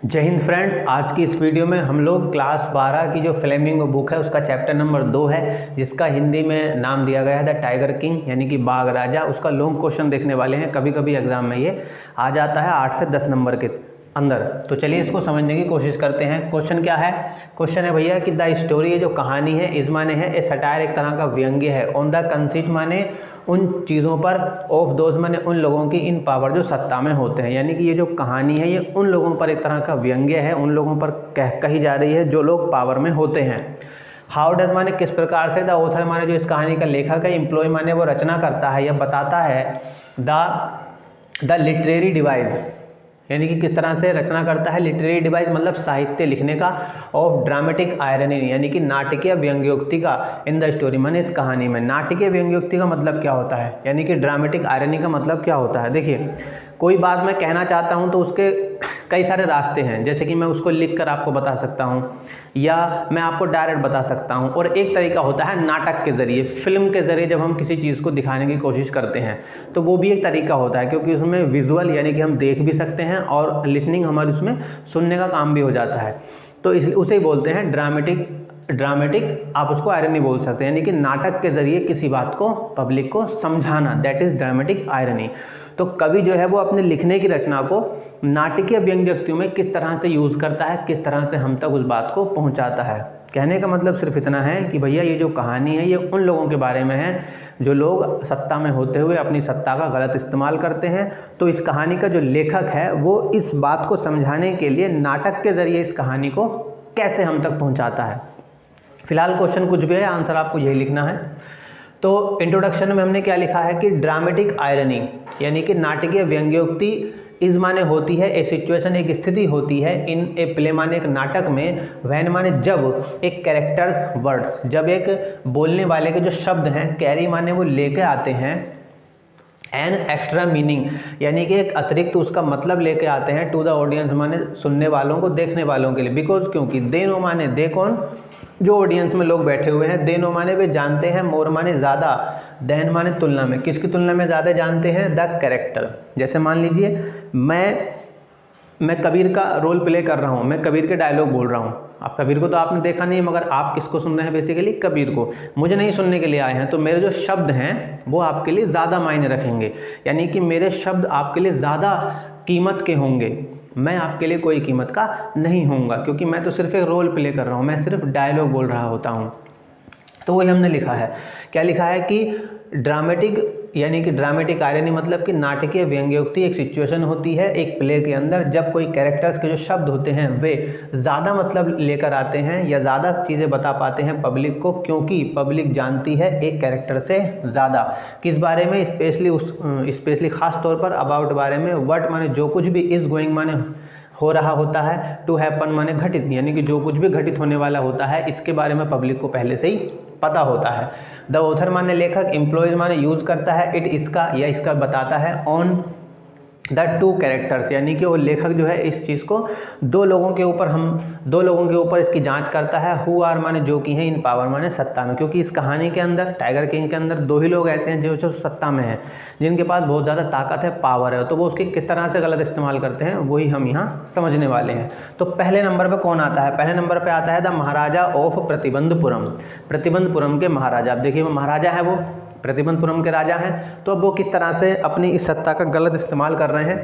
जय हिंद फ्रेंड्स। आज की इस वीडियो में हम लोग क्लास 12 की जो फ्लेमिंगो बुक है उसका चैप्टर नंबर 2 है, जिसका हिंदी में नाम दिया गया है द टाइगर किंग यानी कि बाघ राजा। उसका लॉन्ग क्वेश्चन देखने वाले हैं। कभी कभी एग्जाम में ये आ जाता है 8 से 10 नंबर के अंदर। तो चलिए इसको समझने की कोशिश करते हैं। क्वेश्चन क्या है? क्वेश्चन है भैया कि द स्टोरी, ये जो कहानी है, इस माने है ए सटायर, एक तरह का व्यंग्य है। ऑन द कंसीट माने उन चीज़ों पर, ऑफ दोज माने उन लोगों की, इन पावर जो सत्ता में होते हैं। यानी कि ये जो कहानी है ये उन लोगों पर एक तरह का व्यंग्य है, उन लोगों पर कही जा रही है जो लोग पावर में होते हैं। हाउ डज माने किस प्रकार से, द ऑथर माने जो इस कहानी का लेखक है, एम्प्लॉय माने वो रचना करता है या बताता है, द लिटरेरी डिवाइस यानी कि किस तरह से रचना करता है, लिटरेरी डिवाइस मतलब साहित्य लिखने का, ऑफ ड्रामेटिक आयरनी यानी कि नाटकीय व्यंग्योक्ति का, इन द स्टोरी माने इस कहानी में। नाटकीय व्यंग्योक्ति का मतलब क्या होता है, यानी कि ड्रामेटिक आयरनी का मतलब क्या होता है? देखिए, कोई बात मैं कहना चाहता हूं तो उसके कई सारे रास्ते हैं। जैसे कि मैं उसको लिख कर आपको बता सकता हूं या मैं आपको डायरेक्ट बता सकता हूं, और एक तरीका होता है नाटक के ज़रिए, फिल्म के ज़रिए जब हम किसी चीज़ को दिखाने की कोशिश करते हैं तो वो भी एक तरीका होता है, क्योंकि उसमें विजुअल यानी कि हम देख भी सकते हैं और लिसनिंग हमारी उसमें सुनने का काम भी हो जाता है। तो इस उसे ही बोलते हैं ड्रामेटिक आप उसको आयरनी बोल सकते हैं, यानी कि नाटक के जरिए किसी बात को पब्लिक को समझाना, दैट इज ड्रामेटिक आयरनी। तो कवि जो है वो अपने लिखने की रचना को नाटकीय व्यंग्योक्तियों में किस तरह से यूज़ करता है, किस तरह से हम तक उस बात को पहुंचाता है। कहने का मतलब सिर्फ इतना है कि भैया ये जो कहानी है ये उन लोगों के बारे में है जो लोग सत्ता में होते हुए अपनी सत्ता का गलत इस्तेमाल करते हैं। तो इस कहानी का जो लेखक है वो इस बात को समझाने के लिए नाटक के जरिए इस कहानी को कैसे हम तक पहुंचाता है। फिलहाल क्वेश्चन कुछ भी है, आंसर आपको यही लिखना है। तो इंट्रोडक्शन में हमने क्या लिखा है कि ड्रामेटिक आयरनी यानी कि नाटकीय व्यंग्योक्ति इस माने होती है ए सिचुएशन, एक स्थिति होती है, इन ए प्ले माने एक नाटक में, वैन माने जब, एक कैरेक्टर्स वर्ड्स जब एक बोलने वाले के जो शब्द हैं, कैरी माने वो लेके आते हैं, एन एक्स्ट्रा मीनिंग यानी कि एक अतिरिक्त उसका मतलब लेके आते हैं, टू द ऑडियंस माने सुनने वालों को, देखने वालों के लिए, बिकॉज क्योंकि, दे नो माने दे कौन, जो ऑडियंस में लोग बैठे हुए हैं, दे नो माने वे जानते हैं, मोर माने ज़्यादा, देन माने तुलना में, किसकी तुलना में ज़्यादा जानते हैं, द कैरेक्टर। जैसे मान लीजिए मैं कबीर का रोल प्ले कर रहा हूँ, मैं कबीर के डायलॉग बोल रहा हूँ। आप कबीर को तो आपने देखा नहीं है, मगर आप किसको सुन रहे हैं? बेसिकली कबीर को। मुझे नहीं सुनने के लिए आए हैं, तो मेरे जो शब्द हैं वो आपके लिए ज़्यादा मायने रखेंगे, यानी कि मेरे शब्द आपके लिए ज़्यादा कीमत के होंगे, मैं आपके लिए कोई कीमत का नहीं होऊंगा, क्योंकि मैं तो सिर्फ एक रोल प्ले कर रहा हूँ, मैं सिर्फ डायलॉग बोल रहा होता हूँ। तो वही हमने लिखा है। क्या लिखा है कि ड्रामेटिक यानी कि ड्रामेटिक आयरनी मतलब कि नाटकीय व्यंग्योक्ति एक सिचुएशन होती है एक प्ले के अंदर, जब कोई कैरेक्टर्स के जो शब्द होते हैं वे ज़्यादा मतलब लेकर आते हैं या ज़्यादा चीज़ें बता पाते हैं पब्लिक को, क्योंकि पब्लिक जानती है एक कैरेक्टर से ज़्यादा। किस बारे में? स्पेशली खास तौर पर अबाउट बारे में, व्हाट माने जो कुछ भी, इज गोइंग माने हो रहा होता है, टू हैपन माने घटित यानी कि जो कुछ भी घटित होने वाला होता है इसके बारे में पब्लिक को पहले से ही पता होता है। द ऑथर माने लेखक, एम्प्लॉयज माने यूज करता है, इट इसका या इसका बताता है, ऑन द टू कैरेक्टर्स यानी कि वो लेखक जो है इस चीज़ को दो लोगों के ऊपर इसकी जांच करता है, हु आर माने जो कि हैं, इन पावर माने सत्ता में, क्योंकि इस कहानी के अंदर, टाइगर किंग के अंदर, दो ही लोग ऐसे हैं जो सत्ता में हैं, जिनके पास बहुत ज़्यादा ताकत है, पावर है। तो वो उसकी किस तरह से गलत इस्तेमाल करते हैं वही हम यहाँ समझने वाले हैं। तो पहले नंबर पर कौन आता है? पहले नंबर पर आता है द महाराजा ऑफ प्रतिबंधपुरम के महाराजा। अब देखिए, महाराजा है वो, प्रतिबंधपुरम के राजा हैं। तो अब वो किस तरह से अपनी इस सत्ता का गलत इस्तेमाल कर रहे हैं,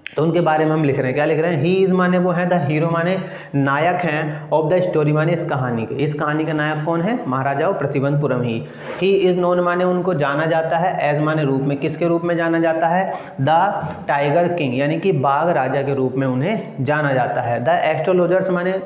तो उनके बारे में हम लिख रहे हैं। क्या लिख रहे हैं? ही इज माने वो है, द हीरो माने नायक हैं, ऑफ द स्टोरी माने इस कहानी के। इस कहानी का नायक कौन है? महाराजा of Pratibandhpuram he is known माने उनको जाना जाता है, एज माने रूप में, किसके रूप में जाना जाता है? द टाइगर किंग यानी कि बाघ राजा के रूप में उन्हें जाना जाता है। द एस्ट्रोलॉजर्स माने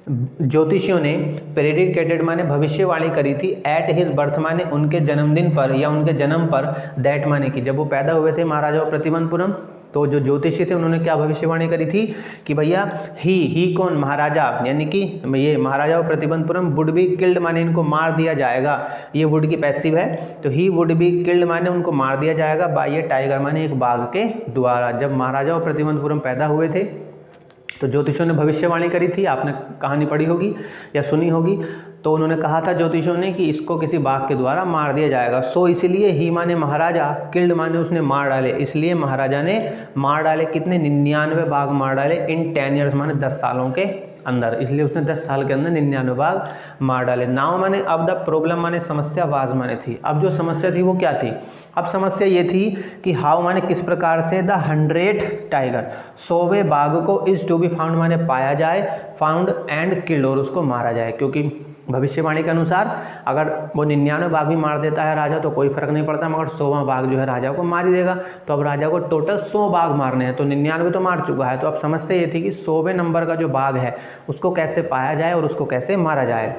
ज्योतिषियों ने, प्रेडिकेटेड माने भविष्यवाणी करी थी, एट हिज बर्थ माने उनके जन्मदिन पर या उनके जन्म पर, दैट माने कि जब वो पैदा हुए थे महाराजा प्रतिबंधपुरम, तो जो ज्योतिषी थे उन्होंने क्या भविष्यवाणी करी थी कि भैया ही कौन? महाराजा यानी कि ये महाराजा प्रतिबंधपुरम वुड बी किल्ड माने इनको मार दिया जाएगा, ये वुड की पैसिव है, तो ही वुड बी किल्ड माने उनको मार दिया जाएगा, बाय ये टाइगर माने एक बाघ के द्वारा। जब महाराजा प्रतिबंधपुरम पैदा हुए थे तो ज्योतिषियों ने भविष्यवाणी करी थी, आपने कहानी पढ़ी होगी या सुनी होगी। तो उन्होंने कहा था ज्योतिषियों ने कि इसको किसी बाघ के द्वारा मार दिया जाएगा। सो इसलिए ही माने महाराजा, किल्ड माने उसने मार डाले, इसलिए महाराजा ने मार डाले। कितने? 99 बाघ मार डाले इन 10 ईयर्स माने 10 सालों के अंदर, इसलिए उसने 10 साल के अंदर 99 बाघ मार डाले। नाउ माने अब द प्रॉब्लम माने समस्या, वाज माने थी। अब जो समस्या थी वो क्या थी? अब समस्या ये थी कि हाउ माने किस प्रकार से द 100 टाइगर, 100वें बाघ को इज टू बी फाउंड माने पाया जाए, फाउंड एंड किल्ड और उसको मारा जाए। क्योंकि भविष्यवाणी के अनुसार अगर वो 99 बाघ भी मार देता है राजा तो कोई फर्क नहीं पड़ता, मगर 100वां बाघ जो है राजा को मार ही देगा। तो अब राजा को टोटल 100 बाघ मारने हैं, तो 99 तो मार चुका है। तो अब समस्या ये थी कि 100वें नंबर का जो बाघ है उसको कैसे पाया जाए और उसको कैसे मारा जाए।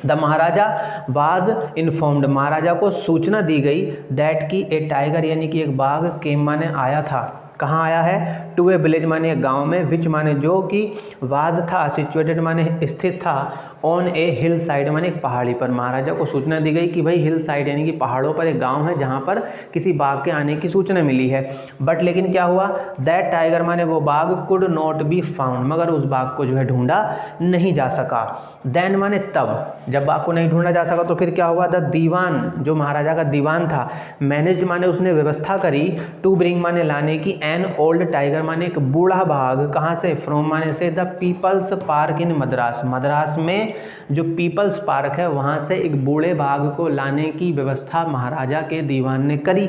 द महाराजा वाज इन्फॉर्म्ड, महाराजा को सूचना दी गई दैट की ए टाइगर यानी कि एक बाघ केम माने आया था। कहाँ आया है? टू ए विलेज माने एक गाँव में, विच माने जो कि, वाज था सिचुएटेड माने स्थित था, ऑन ए हिल साइड माने एक पहाड़ी पर। महाराजा को सूचना दी गई कि भाई हिल साइड यानी कि पहाड़ों पर एक गांव है जहां पर किसी बाघ के आने की सूचना मिली है। बट लेकिन क्या हुआ? दैट टाइगर माने वो बाघ कुड नॉट बी फाउंड, मगर उस बाघ को जो है ढूंढा नहीं जा सका। देन माने तब, जब बाघ को नहीं ढूंढा जा सका तो फिर क्या हुआ? द दीवान, जो महाराजा का दीवान था, मैनेज्ड माने उसने व्यवस्था करी, टू ब्रिंग माने लाने की, एन ओल्ड टाइगर माने एक बूढ़ा बाघ, कहाँ से? फ्रॉम माने से, the peoples park in Madras, Madras में जो पीपल्स पार्क है वहाँ से एक बूढ़े बाघ को लाने की व्यवस्था महाराजा के दीवान ने करी,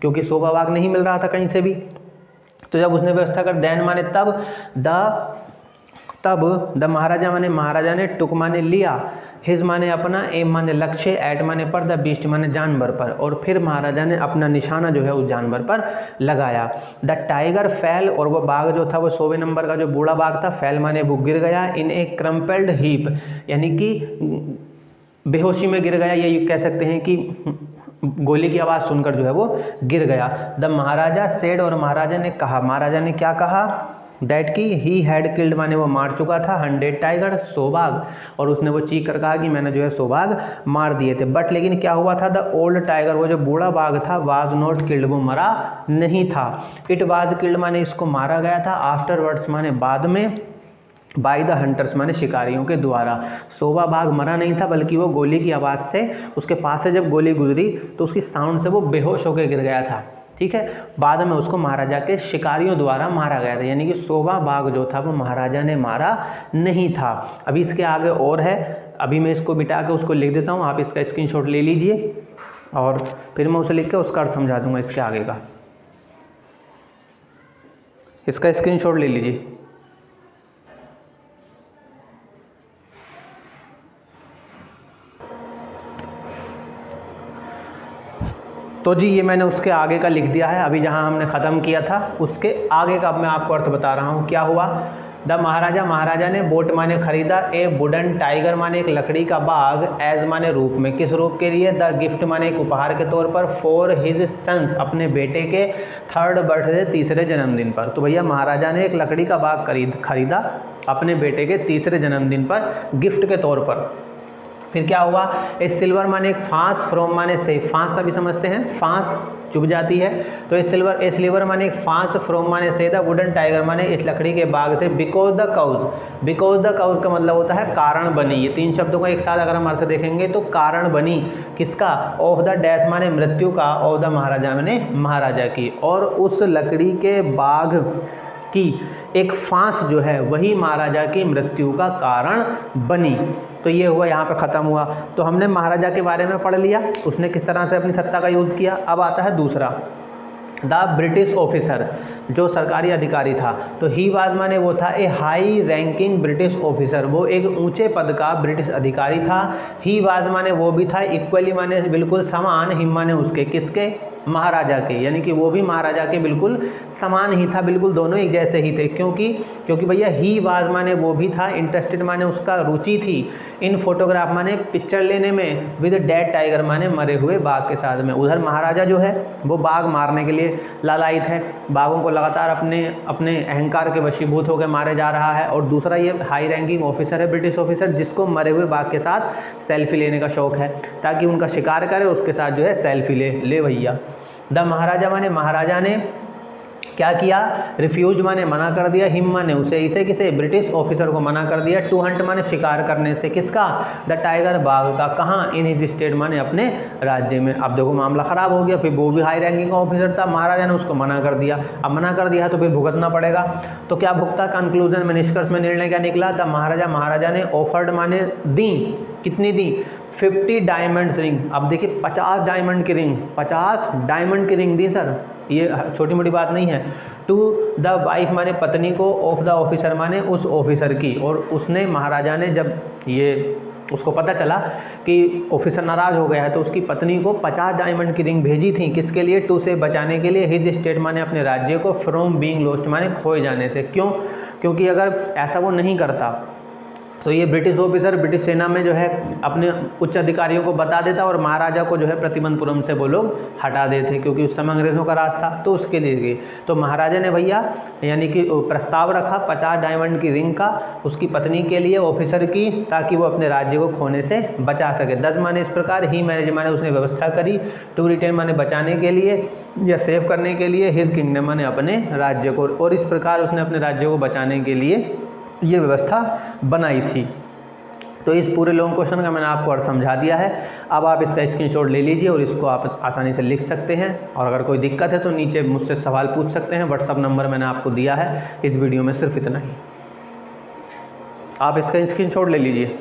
क्योंकि 100वां बाघ नहीं मिल रहा था कहीं से भी। तो जब उसने व्यवस्था कर, देन माने तब द महाराजा ने टुक माने लिया, हिज माने अपना, एम माने लक्ष्य, एट माने पर, द बीस्ट माने जानवर पर, और फिर महाराजा ने अपना निशाना जो है उस जानवर पर लगाया। द टाइगर फैल, और वो बाघ जो था वो 100वें नंबर का जो बूढ़ा बाघ था, फैल माने वो गिर गया, इन ए क्रम्पल्ड हीप यानी कि बेहोशी में गिर गया, ये कह सकते हैं कि गोली की आवाज़ सुनकर जो है वो गिर गया। द महाराजा सेड, और महाराजा ने कहा, महाराजा ने क्या कहा? दैट की ही हैड किल्ड माने वो मार चुका था 100 टाइगर, 100 बाघ, और उसने वो चीख कर कहा कि मैंने जो है 100 बाघ मार दिए थे। बट लेकिन क्या हुआ था? द ओल्ड टाइगर, वो जो बूढ़ा बाघ था, वाज नॉट किल्ड, वो मरा नहीं था। इट वाज किल्ड माने इसको मारा गया था, आफ्टरवर्ड्स माने बाद में, बाय द हंटर्स माने शिकारियों के द्वारा। 100वां बाघ मरा नहीं था, बल्कि वो गोली की आवाज़ से, उसके पास से जब गोली गुजरी तो उसकी साउंड से वो बेहोश होकर गिर गया था। ठीक है, बाद में उसको महाराजा के शिकारियों द्वारा मारा गया था, यानी कि 100वां बाघ जो था वो महाराजा ने मारा नहीं था। अभी इसके आगे और है, अभी मैं इसको मिटा के उसको लिख देता हूँ, आप इसका स्क्रीनशॉट ले लीजिए और फिर मैं उसे लिख के उसका अर्थ समझा दूंगा इसके आगे का। इसका स्क्रीनशॉट ले लीजिए। तो जी ये मैंने उसके आगे का लिख दिया है, अभी जहाँ हमने ख़त्म किया था उसके आगे का अब मैं आपको अर्थ बता रहा हूँ। क्या हुआ? द महाराजा ने बोट माने खरीदा, ए वुडन टाइगर माने एक लकड़ी का बाघ, एज माने रूप में, किस रूप के लिए? द गिफ्ट माने एक उपहार के तौर पर, फॉर हिज सन्स अपने बेटे के 3rd बर्थडे, तीसरे जन्मदिन पर। तो भैया महाराजा ने एक लकड़ी का बाघ खरीदा अपने बेटे के 3रे जन्मदिन पर गिफ्ट के तौर पर। फिर क्या हुआ? ए सिल्वर माने एक फांस, फ्रॉम माने से, फांस अभी समझते हैं, फांस चुभ जाती है, तो ए स्लीवर माने एक फांस, फ्रॉम माने से, द वुडन टाइगर माने इस लकड़ी के बाघ से, बिकॉज द काउज का मतलब होता है कारण बनी। ये 3 शब्दों का एक साथ अगर हम अर्थ देखेंगे तो कारण बनी किसका? ऑफ द डेथ माने मृत्यु का, ऑफ द महाराजा माने महाराजा की, और उस लकड़ी के बाघ की एक फांस जो है वही महाराजा की मृत्यु का कारण बनी। तो ये हुआ, यहाँ पे ख़त्म हुआ। तो हमने महाराजा के बारे में पढ़ लिया, उसने किस तरह से अपनी सत्ता का यूज़ किया। अब आता है दूसरा, द ब्रिटिश ऑफिसर, जो सरकारी अधिकारी था। तो ही वाज माने वो था ए हाई रैंकिंग ब्रिटिश ऑफिसर, वो एक ऊंचे पद का ब्रिटिश अधिकारी था। ही वाज माने वो भी था, इक्वली माने बिल्कुल समान, हिम माने उसके, किसके? महाराजा के, यानी कि वो भी महाराजा के बिल्कुल समान ही था, बिल्कुल दोनों एक जैसे ही थे। क्योंकि भैया ही वाज माने वो भी था, इंटरेस्टेड माने उसका रुचि थी, इन फोटोग्राफ माने पिक्चर लेने में, विद डेड टाइगर माने मरे हुए बाघ के साथ में। उधर महाराजा जो है वो बाघ मारने के लिए लालायित है, बाघों को लगातार अपने अहंकार के वशीभूत होकर मारे जा रहा है। और दूसरा ये हाई रैंकिंग ऑफिसर है, ब्रिटिश ऑफिसर, जिसको मरे हुए बाघ के साथ सेल्फी लेने का शौक है, ताकि उनका शिकार करे, उसके साथ जो है सेल्फी ले भैया। द महाराजा माने महाराजा ने क्या किया, रिफ्यूज माने मना कर दिया, हिम माने उसे, इसे किसे, ब्रिटिश ऑफिसर को मना कर दिया, टू हंट माने शिकार करने से, किसका, द टाइगर बाघ का, कहाँ, इन हिज स्टेट माने अपने राज्य में। अब देखो मामला खराब हो गया, फिर वो भी हाई रैंकिंग ऑफिसर था, महाराजा ने उसको मना कर दिया। अब मना कर दिया तो फिर भुगतना पड़ेगा, तो क्या भुगता, कंक्लूजन में, निष्कर्ष में निर्णय क्या निकला, द महाराजा ने ऑफर्ड माने दी, कितनी दी, 50 डायमंड रिंग। अब देखिए 50 डायमंड की रिंग, 50 डायमंड की रिंग दी सर, ये छोटी मोटी बात नहीं है। टू द वाइफ माने पत्नी को, ऑफ द ऑफिसर माने उस ऑफिसर की। और उसने, महाराजा ने जब ये उसको पता चला कि ऑफिसर नाराज़ हो गया है तो उसकी पत्नी को 50 डायमंड की रिंग भेजी थी, किसके लिए, टू से बचाने के लिए, हिज स्टेट माने अपने राज्य को, फ्रॉम बीइंग लॉस्ट माने खोए जाने से। क्यों, क्योंकि अगर ऐसा वो नहीं करता तो ये ब्रिटिश ऑफिसर ब्रिटिश सेना में जो है अपने उच्च अधिकारियों को बता देता और महाराजा को जो है प्रतिबंधपुरम से वो लोग हटा देते, क्योंकि उस समय अंग्रेज़ों का राज था, तो उसके लिए गए। तो महाराजा ने भैया यानी कि प्रस्ताव रखा 50 डायमंड की रिंग का उसकी पत्नी के लिए, ऑफिसर की, ताकि वो अपने राज्य को खोने से बचा सके। 10 माने इस प्रकार, ही मैनेज माने उसने व्यवस्था करी, टू रिटेन माने बचाने के लिए या सेव करने के लिए, हिज किंगडम माने अपने राज्य को, और इस प्रकार उसने अपने राज्य को बचाने के लिए ये व्यवस्था बनाई थी। तो इस पूरे लॉन्ग क्वेश्चन का मैंने आपको और समझा दिया है। अब आप इसका स्क्रीनशॉट ले लीजिए और इसको आप आसानी से लिख सकते हैं, और अगर कोई दिक्कत है तो नीचे मुझसे सवाल पूछ सकते हैं। व्हाट्सअप नंबर मैंने आपको दिया है इस वीडियो में, सिर्फ इतना ही, आप इसका स्क्रीनशॉट ले लीजिए।